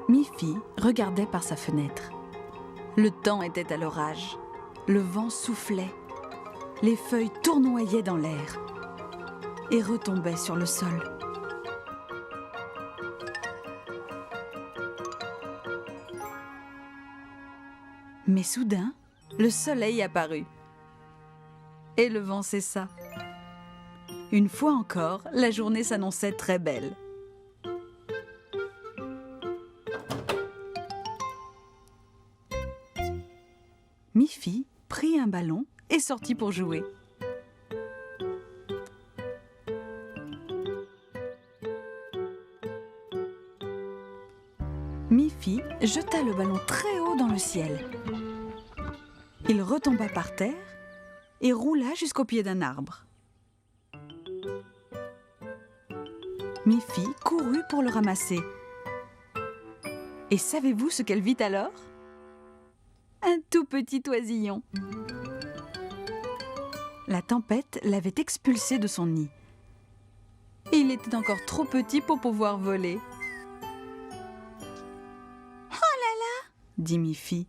Miffy regardait par sa fenêtre. Le temps était à l'orage. Le vent soufflait. Les feuilles tournoyaient dans l'air et retombaient sur le sol. Mais soudain, le soleil apparut. Et le vent cessa. Une fois encore, la journée s'annonçait très belle. Miffy prit un ballon et sortit pour jouer. Miffy jeta le ballon très haut dans le ciel. Il retomba par terre et roula jusqu'au pied d'un arbre. Miffy courut pour le ramasser. Et savez-vous ce qu'elle vit alors ? Un tout petit oisillon. La tempête l'avait expulsé de son nid. Et il était encore trop petit pour pouvoir voler. Oh là là, dit Miffy.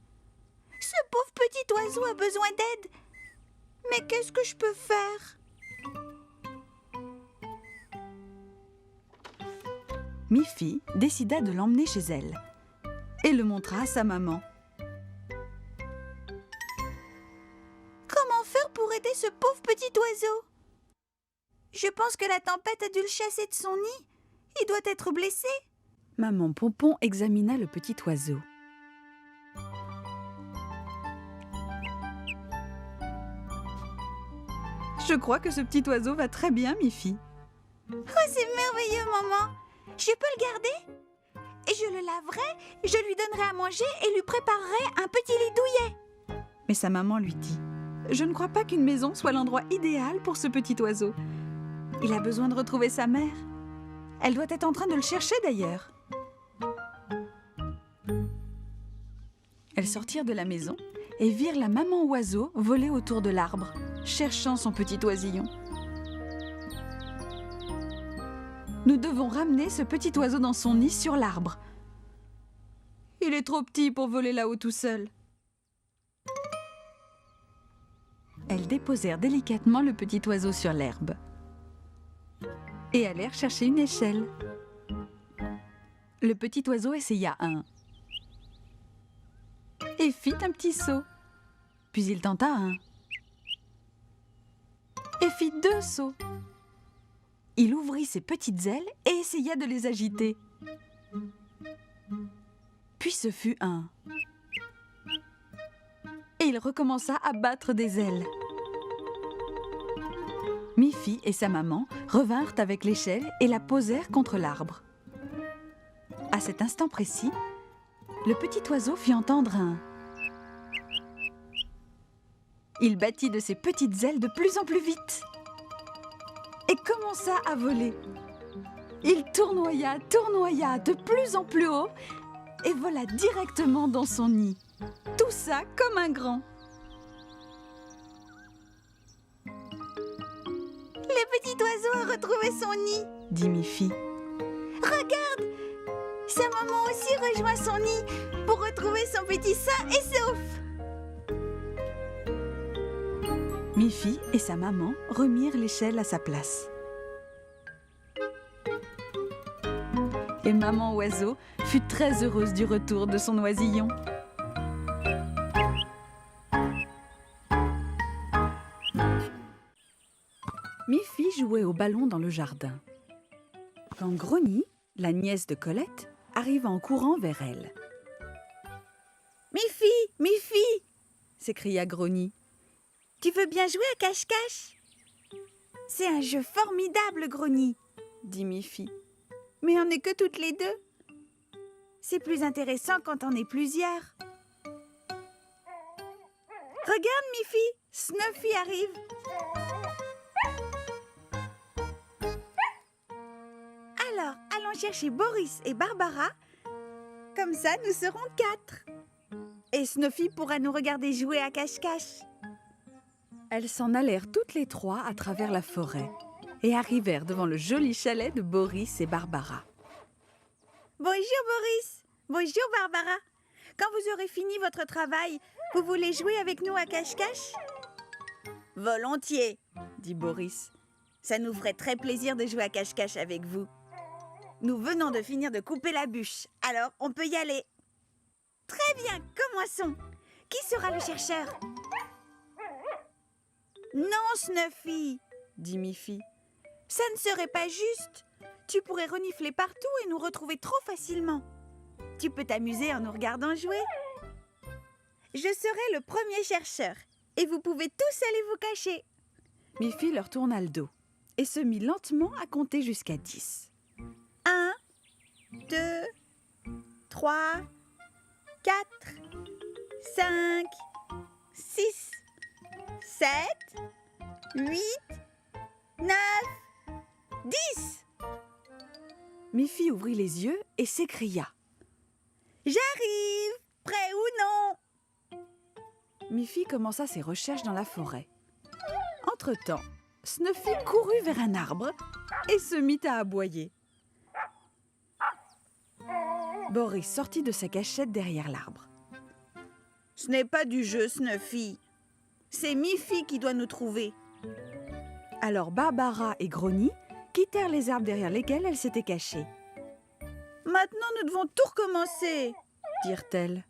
ce pauvre petit oiseau a besoin d'aide. Mais qu'est-ce que je peux faire? Miffy décida de l'emmener chez elle et le montra à sa maman. Comment faire pour aider ce pauvre petit oiseau? Je pense que la tempête a dû le chasser de son nid. Il doit être blessé. Maman Pompon examina le petit oiseau. Je crois que ce petit oiseau va très bien, Miffy. Oh, c'est merveilleux, maman. Je peux le garder? Et je le laverai, je lui donnerai à manger et lui préparerai un petit lit douillet. Mais sa maman lui dit: je ne crois pas qu'une maison soit l'endroit idéal pour ce petit oiseau. Il a besoin de retrouver sa mère. Elle doit être en train de le chercher d'ailleurs. Elles sortirent de la maison et virent la maman oiseau voler autour de l'arbre, cherchant son petit oisillon. Nous devons ramener ce petit oiseau dans son nid sur l'arbre. Il est trop petit pour voler là-haut tout seul. Elles déposèrent délicatement le petit oiseau sur l'herbe et allèrent chercher une échelle. Le petit oiseau essaya un et fit un petit saut. Puis il tenta un et fit deux sauts. Il ouvrit ses petites ailes et essaya de les agiter. Puis ce fut un. Et il recommença à battre des ailes. Miffy et sa maman revinrent avec l'échelle et la posèrent contre l'arbre. À cet instant précis, le petit oiseau fit entendre un. Il battit de ses petites ailes de plus en plus vite et commença à voler. Il tournoya, tournoya de plus en plus haut et vola directement dans son nid. Tout ça comme un grand. Le petit oiseau a retrouvé son nid, dit Miffy. Regarde, sa maman aussi rejoint son nid pour retrouver son petit sain et sauf. Miffy et sa maman remirent l'échelle à sa place. Et maman oiseau fut très heureuse du retour de son oisillon. Miffy jouait au ballon dans le jardin. Quand Grogny, la nièce de Colette, arriva en courant vers elle. « Miffy, Miffy !» s'écria Grogny. « Tu veux bien jouer à cache-cache ?»« C'est un jeu formidable, Grogny !» dit Miffy. « Mais on n'est que toutes les deux. C'est plus intéressant quand on est plusieurs. » Regarde, Miffy, Snuffy arrive. Alors, allons chercher Boris et Barbara. Comme ça, nous serons 4. Et Snuffy pourra nous regarder jouer à cache-cache. Elles s'en allèrent toutes les trois à travers la forêt et arrivèrent devant le joli chalet de Boris et Barbara. Bonjour Boris, Bonjour Barbara. Quand vous aurez fini votre travail, vous voulez jouer avec nous à cache-cache? Volontiers, dit Boris. Ça nous ferait très plaisir de jouer à cache-cache avec vous. Nous venons de finir de couper la bûche, alors on peut y aller. Très bien, commençons. Qui sera le chercheur? Non, Snuffy, dit Miffy. Ça ne serait pas juste. Tu pourrais renifler partout et nous retrouver trop facilement. Tu peux t'amuser en nous regardant jouer. Je serai le premier chercheur et vous pouvez tous aller vous cacher. Miffy leur tourna le dos et se mit lentement à compter jusqu'à 10. 1, 2, 3, 4, 5, 6, 7, 8, 9, 10. Miffy ouvrit les yeux et s'écria. J'arrive, prêt ou non? Miffy commença ses recherches dans la forêt. Entre-temps, Snuffy courut vers un arbre et se mit à aboyer. Boris sortit de sa cachette derrière l'arbre. Ce n'est pas du jeu, Snuffy. C'est Miffy qui doit nous trouver. Alors Barbara et Grogny quittèrent les arbres derrière lesquels elles s'étaient cachées. Maintenant, nous devons tout recommencer, dirent-elles.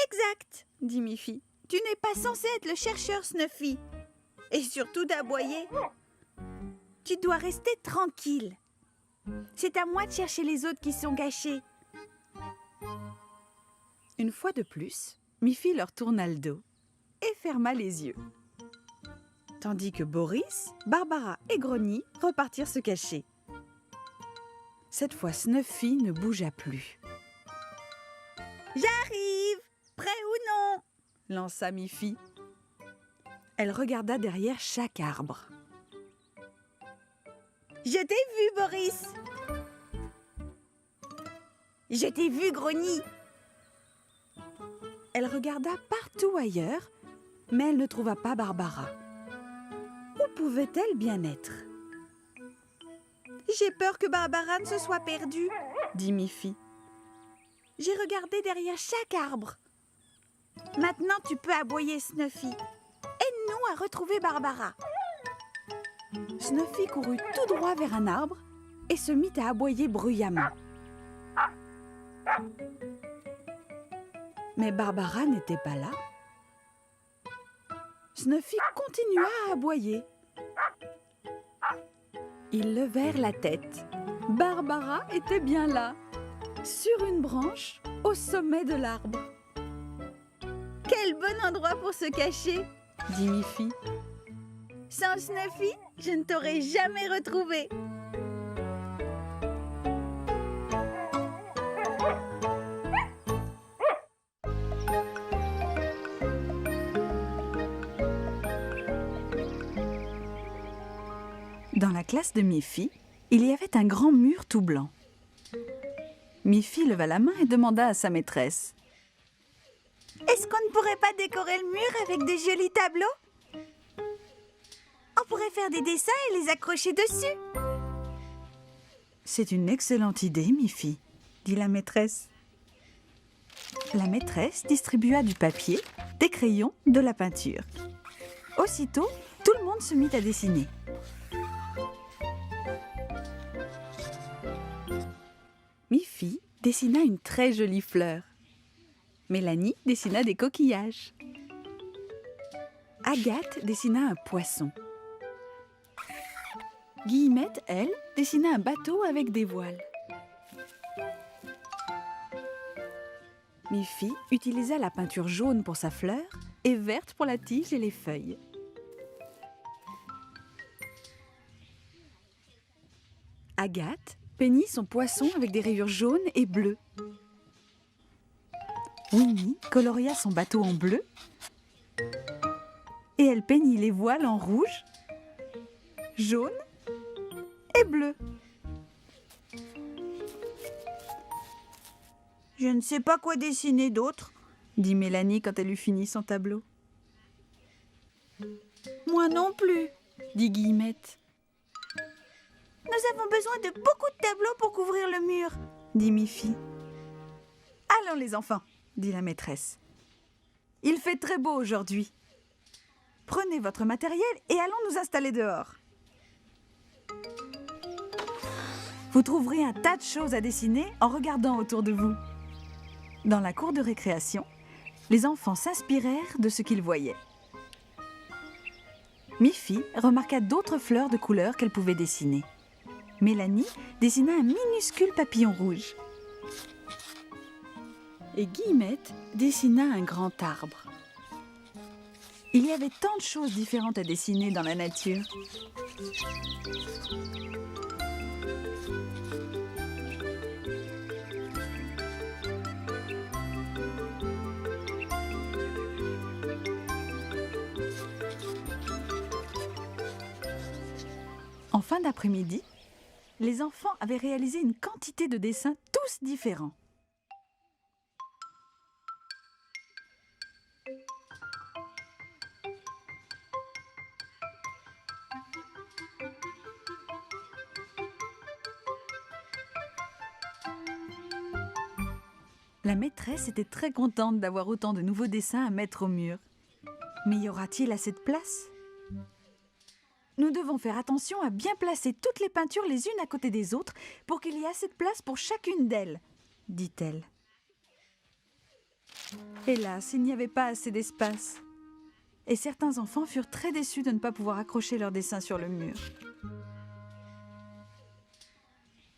Exact, dit Miffy. Tu n'es pas censé être le chercheur, Snuffy. Et surtout d'aboyer. Tu dois rester tranquille. C'est à moi de chercher les autres qui sont cachés. Une fois de plus, Miffy leur tourna le dos et ferma les yeux. Tandis que Boris, Barbara et Grogny repartirent se cacher. Cette fois, Snuffy ne bougea plus. J'arrive, prêt ou non? Lança Miffy. Elle regarda derrière chaque arbre. Je t'ai vu, Boris. Je t'ai vu, Grogny. Elle regarda partout ailleurs, mais elle ne trouva pas Barbara. Où pouvait-elle bien être? J'ai peur que Barbara ne se soit perdue, dit Miffy. J'ai regardé derrière chaque arbre. Maintenant, tu peux aboyer, Snuffy. Aide-nous à retrouver Barbara. Snuffy courut tout droit vers un arbre et se mit à aboyer bruyamment. Mais Barbara n'était pas là. Snuffy continua à aboyer. Ils levèrent la tête. Barbara était bien là, sur une branche, au sommet de l'arbre. Quel bon endroit pour se cacher, dit Miffy. Sans Snuffy, je ne t'aurais jamais retrouvé. Dans la classe de Miffy, il y avait un grand mur tout blanc. Miffy leva la main et demanda à sa maîtresse. Est-ce qu'on ne pourrait pas décorer le mur avec de jolis tableaux? On pourrait faire des dessins et les accrocher dessus. C'est une excellente idée, Miffy, dit la maîtresse. La maîtresse distribua du papier, des crayons, de la peinture. Aussitôt, tout le monde se mit à dessiner. Miffy dessina une très jolie fleur. Mélanie dessina des coquillages. Agathe dessina un poisson. Guillemette, elle, dessina un bateau avec des voiles. Miffy utilisa la peinture jaune pour sa fleur et verte pour la tige et les feuilles. Agathe peignit son poisson avec des rayures jaunes et bleues. Winnie coloria son bateau en bleu et elle peignit les voiles en rouge, jaune et bleu. Je ne sais pas quoi dessiner d'autre, dit Mélanie quand elle eut fini son tableau. Moi non plus, dit Guillemette. Nous avons besoin de beaucoup de tableaux pour couvrir le mur, dit Miffy. Allons les enfants, dit la maîtresse. Il fait très beau aujourd'hui. Prenez votre matériel et allons nous installer dehors. Vous trouverez un tas de choses à dessiner en regardant autour de vous. Dans la cour de récréation, les enfants s'inspirèrent de ce qu'ils voyaient. Miffy remarqua d'autres fleurs de couleur qu'elle pouvait dessiner. Mélanie dessina un minuscule papillon rouge. Et Guillemette dessina un grand arbre. Il y avait tant de choses différentes à dessiner dans la nature. En fin d'après-midi, les enfants avaient réalisé une quantité de dessins tous différents. La maîtresse était très contente d'avoir autant de nouveaux dessins à mettre au mur. Mais y aura-t-il assez de place ? Nous devons faire attention à bien placer toutes les peintures les unes à côté des autres pour qu'il y ait assez de place pour chacune d'elles, dit-elle. Hélas, il n'y avait pas assez d'espace. Et certains enfants furent très déçus de ne pas pouvoir accrocher leurs dessins sur le mur.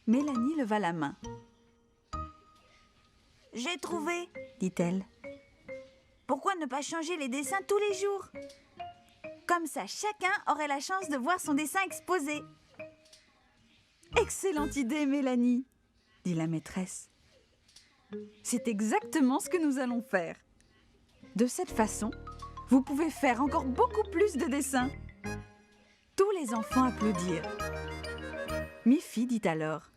Mélanie leva la main. « J'ai trouvé !» dit-elle. « Pourquoi ne pas changer les dessins tous les jours ? Comme ça, chacun aurait la chance de voir son dessin exposé. » Excellente idée, Mélanie, dit la maîtresse. C'est exactement ce que nous allons faire. De cette façon, vous pouvez faire encore beaucoup plus de dessins. Tous les enfants applaudirent. Miffy dit alors: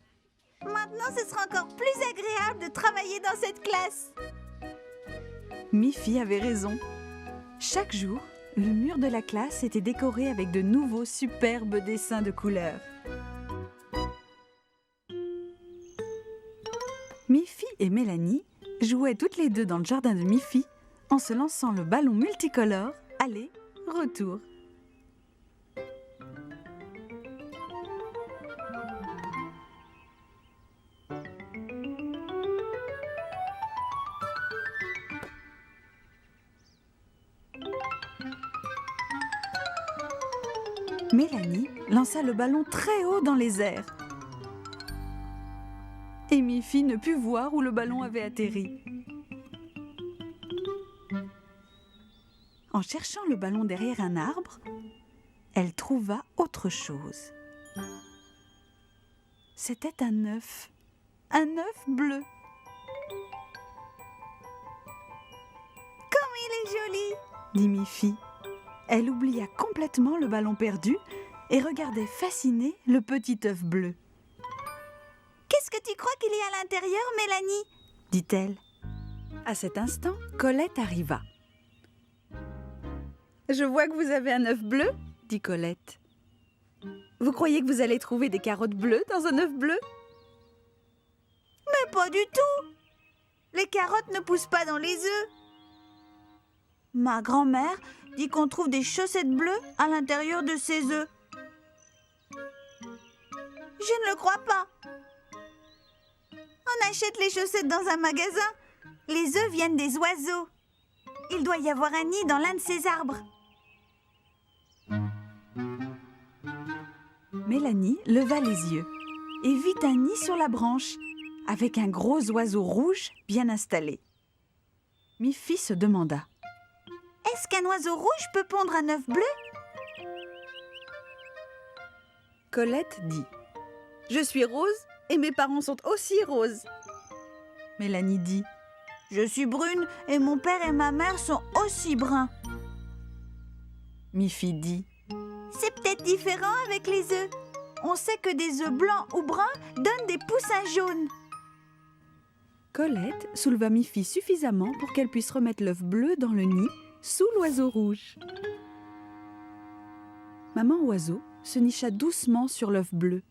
Maintenant, ce sera encore plus agréable de travailler dans cette classe. Miffy avait raison. Chaque jour, le mur de la classe était décoré avec de nouveaux superbes dessins de couleurs. Miffy et Mélanie jouaient toutes les deux dans le jardin de Miffy en se lançant le ballon multicolore aller, retour. Mélanie lança le ballon très haut dans les airs. Et Miffy ne put voir où le ballon avait atterri. En cherchant le ballon derrière un arbre, elle trouva autre chose. C'était un œuf bleu. « Comme il est joli !» dit Miffy. Elle oublia complètement le ballon perdu et regardait fascinée le petit œuf bleu. « Qu'est-ce que tu crois qu'il y a à l'intérieur, Mélanie ?» dit-elle. À cet instant, Colette arriva. « Je vois que vous avez un œuf bleu, » dit Colette. « Vous croyez que vous allez trouver des carottes bleues dans un œuf bleu ?»« Mais pas du tout. Les carottes ne poussent pas dans les œufs. Ma grand-mère dit qu'on trouve des chaussettes bleues à l'intérieur de ces œufs. Je ne le crois pas. On achète les chaussettes dans un magasin. Les œufs viennent des oiseaux. Il doit y avoir un nid dans l'un de ces arbres. » Mélanie leva les yeux et vit un nid sur la branche avec un gros oiseau rouge bien installé. Miffy se demanda: « Est-ce qu'un oiseau rouge peut pondre un œuf bleu ?» Colette dit: « Je suis rose et mes parents sont aussi roses. » Mélanie dit: « Je suis brune et mon père et ma mère sont aussi bruns. » Miffy dit: « C'est peut-être différent avec les œufs. On sait que des œufs blancs ou bruns donnent des poussins jaunes. » Colette souleva Miffy suffisamment pour qu'elle puisse remettre l'œuf bleu dans le nid sous l'oiseau rouge. Maman oiseau se nicha doucement sur l'œuf bleu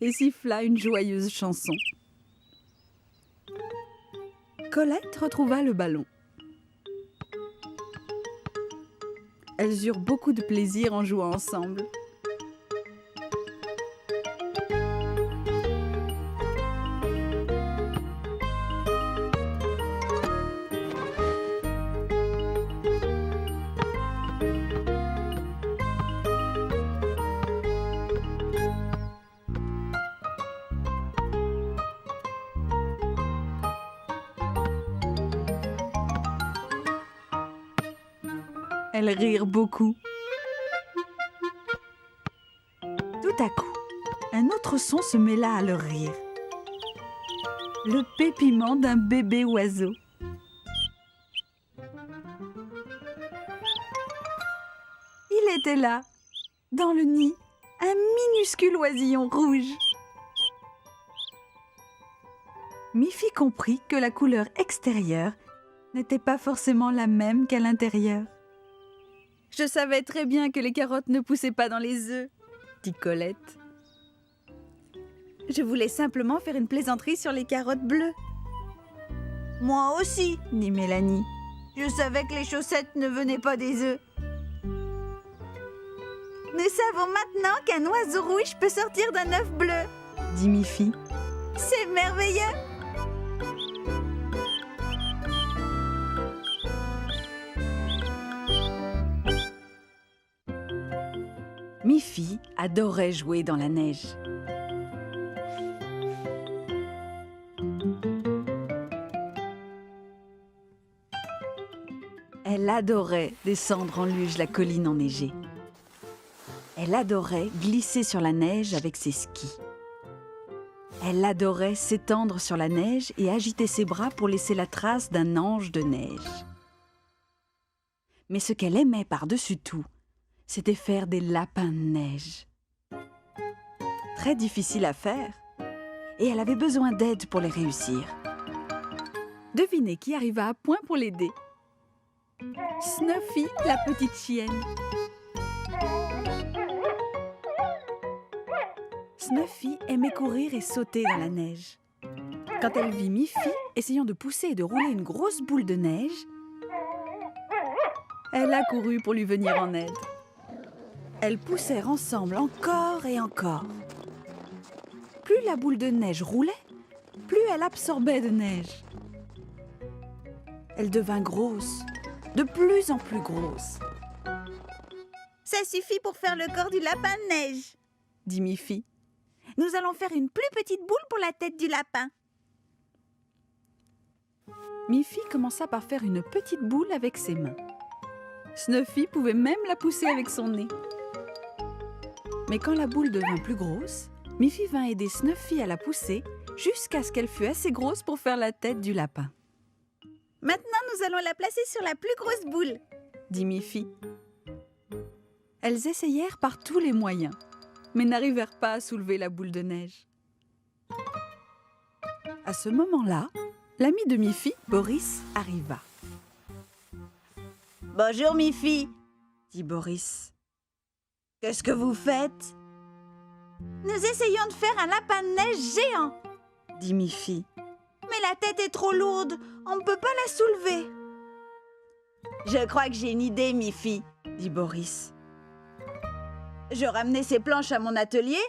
et siffla une joyeuse chanson. Colette retrouva le ballon. Elles eurent beaucoup de plaisir en jouant ensemble. Elles rirent beaucoup. Tout à coup, un autre son se mêla à leur rire. Le pépiment d'un bébé oiseau. Il était là, dans le nid, un minuscule oisillon rouge. Miffy comprit que la couleur extérieure n'était pas forcément la même qu'à l'intérieur. « Je savais très bien que les carottes ne poussaient pas dans les œufs, » dit Colette. « Je voulais simplement faire une plaisanterie sur les carottes bleues. »« Moi aussi, dit Mélanie. je savais que les chaussettes ne venaient pas des œufs. Nous savons maintenant qu'un oiseau rouge peut sortir d'un œuf bleu. Dit Miffy. C'est merveilleux. Miffy adorait jouer dans la neige. Elle adorait descendre en luge la colline enneigée. Elle adorait glisser sur la neige avec ses skis. Elle adorait s'étendre sur la neige et agiter ses bras pour laisser la trace d'un ange de neige. Mais ce qu'elle aimait par-dessus tout, c'était faire des lapins de neige. Très difficile à faire, et elle avait besoin d'aide pour les réussir. Devinez qui arriva à point pour l'aider. Snuffy, la petite chienne. Snuffy aimait courir et sauter dans la neige. Quand elle vit Miffy essayant de pousser et de rouler une grosse boule de neige, elle accourut pour lui venir en aide. Elles poussèrent ensemble encore et encore. Plus la boule de neige roulait, plus elle absorbait de neige. Elle devint grosse, de plus en plus grosse. Ça suffit pour faire le corps du lapin de neige, dit Miffy. Nous allons faire une plus petite boule pour la tête du lapin. Miffy commença par faire une petite boule avec ses mains. Snuffy pouvait même la pousser avec son nez. Mais quand la boule devint plus grosse, Miffy vint aider Snuffy à la pousser jusqu'à ce qu'elle fût assez grosse pour faire la tête du lapin. Maintenant, nous allons la placer sur la plus grosse boule, dit Miffy. Elles essayèrent par tous les moyens, mais n'arrivèrent pas à soulever la boule de neige. À ce moment-là, l'ami de Miffy, Boris, arriva. « Bonjour Miffy, dit Boris. Qu'est-ce que vous faites ? Nous essayons de faire un lapin de neige géant, dit Miffy. Mais la tête est trop lourde, on ne peut pas la soulever. Je crois que j'ai une idée, Miffy, dit Boris. Je ramenais ces planches à mon atelier,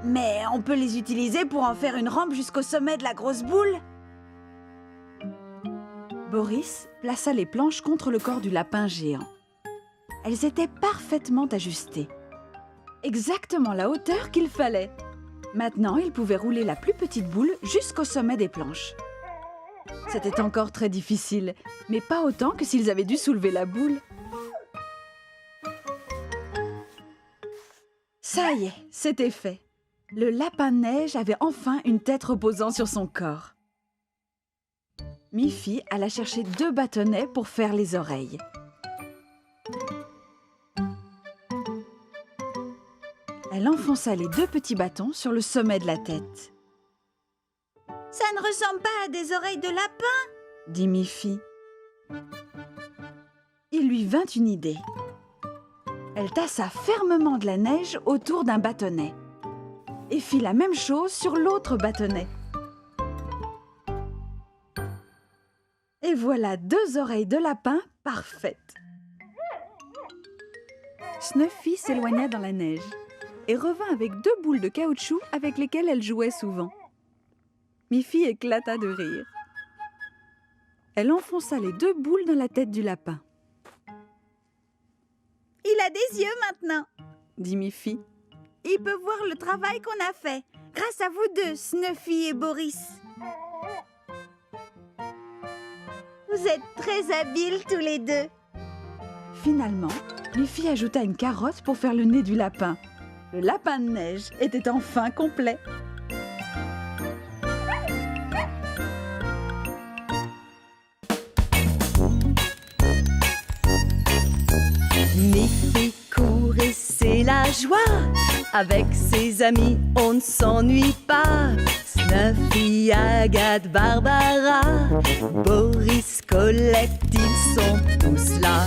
mais on peut les utiliser pour en faire une rampe jusqu'au sommet de la grosse boule. Boris plaça les planches contre le corps du lapin géant. Elles étaient parfaitement ajustées. Exactement la hauteur qu'il fallait. Maintenant, il pouvait rouler la plus petite boule jusqu'au sommet des planches. C'était encore très difficile, mais pas autant que s'ils avaient dû soulever la boule. Ça y est, c'était fait. Le lapin de neige avait enfin une tête reposant sur son corps. Miffy alla chercher 2 bâtonnets pour faire les oreilles. Elle enfonça les 2 petits bâtons sur le sommet de la tête. « Ça ne ressemble pas à des oreilles de lapin !» dit Miffy. Il lui vint une idée. Elle tassa fermement de la neige autour d'un bâtonnet et fit la même chose sur l'autre bâtonnet. Et voilà 2 oreilles de lapin parfaites. Snuffy s'éloigna dans la neige et revint avec 2 boules de caoutchouc avec lesquelles elle jouait souvent. Miffy éclata de rire. Elle enfonça les 2 boules dans la tête du lapin. « Il a des yeux maintenant !» dit Miffy. « Il peut voir le travail qu'on a fait, grâce à vous deux, Snuffy et Boris. » Vous êtes très habiles tous les deux. Finalement, Miffy ajouta une carotte pour faire le nez du lapin. Le lapin de neige était enfin complet. Miffy court et c'est la joie. Avec ses amis, on ne s'ennuie pas. Snuffy, Agathe, Barbara, Boris, Colette, ils sont tous là.